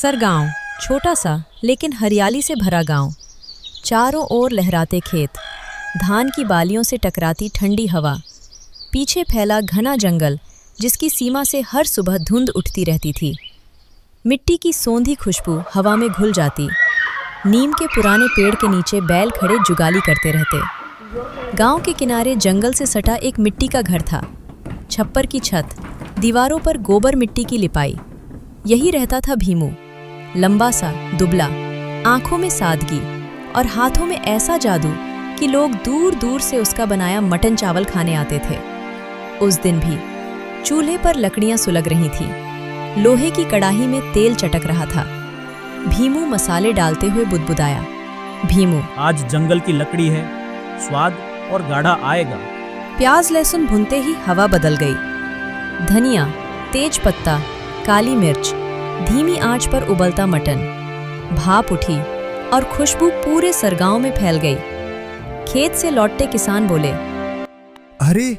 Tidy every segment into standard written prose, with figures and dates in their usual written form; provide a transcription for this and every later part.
सरगांव, छोटा सा लेकिन हरियाली से भरा गांव। चारों ओर लहराते खेत, धान की बालियों से टकराती ठंडी हवा, पीछे फैला घना जंगल जिसकी सीमा से हर सुबह धुंध उठती रहती थी। मिट्टी की सोंधी खुशबू हवा में घुल जाती। नीम के पुराने पेड़ के नीचे बैल खड़े जुगाली करते रहते। गांव के किनारे जंगल से सटा एक मिट्टी का घर था। छप्पर की छत, दीवारों पर गोबर मिट्टी की लिपाई। यही रहता था भीमू, लंबा सा, दुबला, आंखों में सादगी और हाथों में ऐसा जादू कि लोग दूर दूर से उसका बनाया मटन चावल खाने आते थे। उस दिन भी चूल्हे पर लकड़ियां सुलग रही थीं। लोहे की कड़ाही में तेल चटक रहा था। भीमू मसाले डालते हुए बुदबुदाया, भीमू, आज जंगल की लकड़ी है, स्वाद और गाढ़ा आएगा। प्याज लहसुन भुनते ही हवा बदल गई। धनिया, तेज पत्ता, काली मिर्च, धीमी आंच पर उबलता मटन, भाप उठी और खुशबू पूरे सरगांव में फैल गई। खेत से लौटते किसान बोले, अरे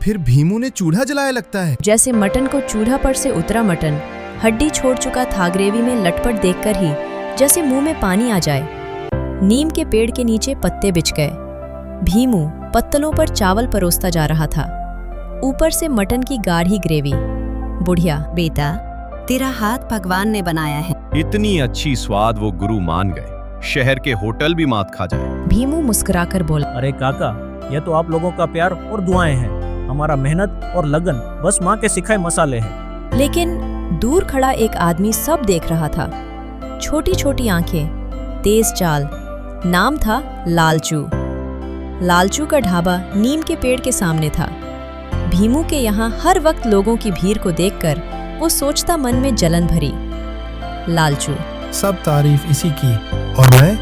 फिर भीमू ने चूल्हा जलाया लगता है। जैसे मटन को चूल्हा पर से उतरा मटन हड्डी छोड़ चुका था ग्रेवी में लटपट देखकर ही जैसे मुंह में पानी आ जाए। नीम के पेड़ के नीचे पत्ते बिछ गए। भीमू पत्तलों पर चावल परोसता जा रहा था, ऊपर से मटन की गाढ़ी ग्रेवी। बुढ़िया, बेटा, तेरा हाथ भगवान ने बनाया है। इतनी अच्छी स्वाद वो गुरु मान गए, शहर के होटल भी मात खा जाए। भीमू मुस्कुराकर बोला, अरे काका, यह तो आप लोगों का प्यार और दुआएं हैं। हमारा मेहनत और लगन बस माँ के सिखाए मसाले हैं। लेकिन दूर खड़ा एक आदमी सब देख रहा था। छोटी छोटी आंखें, तेज चाल, नाम था लालचू। लालचू का ढाबा नीम के पेड़ के सामने था। भीमू के यहाँ हर वक्त लोगों की भीड़ को देखकर वो सोचता मन में जलन भरी। लालचू, सब तारीफ इसी की और मैं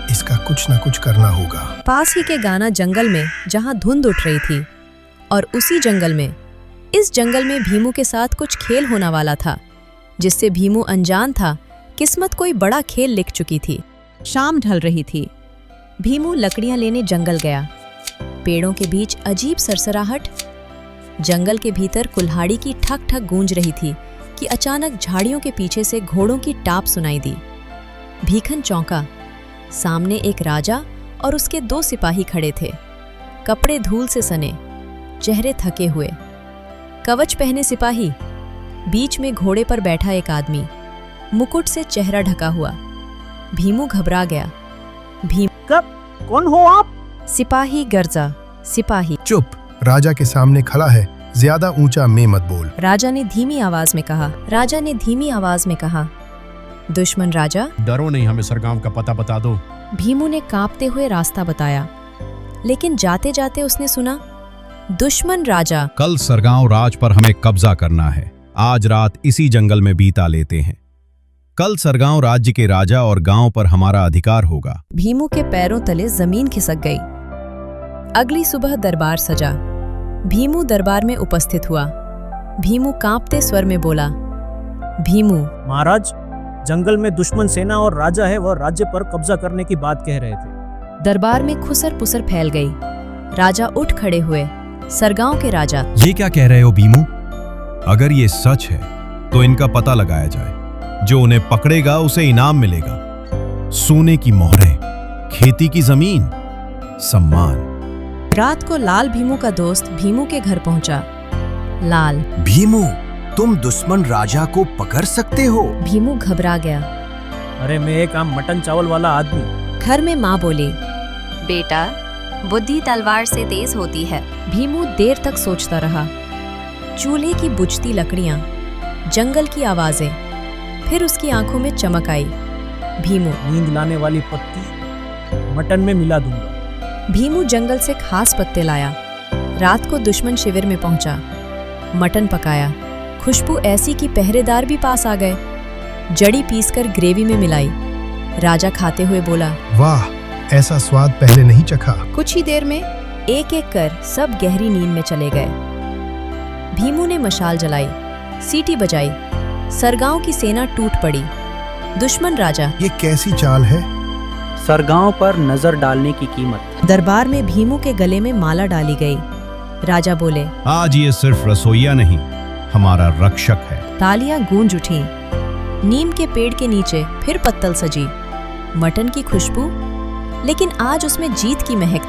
इसका कुछ न कुछ करना होगा। पास ही के गाना जंगल में जहाँ धुंध उठ रही थी, और उसी जंगल में, इस जंगल में भीमू के साथ कुछ खेल होने वाला था जिससे भीमू अनजान था। किस्मत कोई बड़ा खेल लिख चुकी थी। शाम ढल रही थी। भीमू लकड़ियां लेने जंगल गया। पेड़ों के बीच अजीब सरसराहट। जंगल के भीतर कुल्हाड़ी की ठक ठक गूंज रही थी कि अचानक झाड़ियों के पीछे से घोड़ों की टाप सुनाई दी। भीखन चौंका। सामने एक राजा और उसके 2 सिपाही खड़े थे, कपड़े धूल से सने, चेहरे थके हुए। कवच पहने सिपाही, बीच में घोड़े पर बैठा एक आदमी, मुकुट से चेहरा ढका हुआ। भीमू घबरा गया। कौन हो आप? सिपाही गर्जा, सिपाही। चुप, राजा के सामने खड़ा है, ज्यादा ऊंचा में मत बोल। राजा ने धीमी आवाज में कहा, दुश्मन राजा। डरो नहीं, हमें सरगांव का पता बता दो। भीमू ने कांपते हुए रास्ता बताया, लेकिन जाते जाते उसने सुना, दुश्मन राजा। कल सरगांव राज पर हमें कब्जा करना है। आज रात इसी जंगल में बीता लेते हैं। कल सरगांव राज्य के राजा और गांव पर हमारा अधिकार होगा। भीमू के पैरों तले जमीन खिसक गई। अगली सुबह दरबार सजा। भीमू दरबार में उपस्थित हुआ। भीमू कांपते स्वर में बोला, भीमू, महाराज, जंगल में दुश्मन सेना और राजा है, वह राज्य पर कब्जा करने की बात कह रहे थे। दरबार में खुसर पुसर फैल गई। राजा उठ खड़े हुए। सरगांव के राजा, ये क्या कह रहे हो भीमू? अगर ये सच है तो इनका पता लगाया जाए। जो उन्हें पकड़ेगा उसे इनाम मिलेगा। सोने की मोहरें, खेती की जमीन, सम्मान। रात को लाल भीमू का दोस्त भीमू के घर पहुंचा। लाल, भीमू, तुम दुश्मन राजा को पकड़ सकते हो? भीमू घबरा गया। अरे मैं एक आम मटन चावल वाला आदमी। घर में माँ बोली, बेटा, बुद्धि तलवार से तेज होती है। भीमू देर तक सोचता रहा। चूल्हे की बुझती लकड़ियां, जंगल की आवाजें, फिर उसकी आंखों में चमक आई। भीमू, नींद लाने वाली पत्ती मटन में मिला दूंगा। भीमू जंगल से खास पत्ते लाया। रात को दुश्मन शिविर में पहुंचा। मटन पकाया। खुशबू ऐसी कि पहरेदार भी पास आ गए। जड़ी पीसकर ग्रेवी में मिलाई। राजा खाते हुए बोला, वाह, ऐसा स्वाद पहले नहीं चखा। कुछ ही देर में एक एक कर सब गहरी नींद में चले गए। भीमू ने मशाल जलाई, सीटी बजाई। सरगांव की सेना टूट पड़ी। दुश्मन राजा, ये कैसी चाल है? सरगांव पर नजर डालने की कीमत। दरबार में भीमू के गले में माला डाली गई। राजा बोले, आज ये सिर्फ रसोइया नहीं, हमारा रक्षक है। तालियां गूंज उठी। नीम के पेड़ के नीचे फिर पत्तल सजी, मटन की खुशबू, लेकिन आज उसमें जीत की महक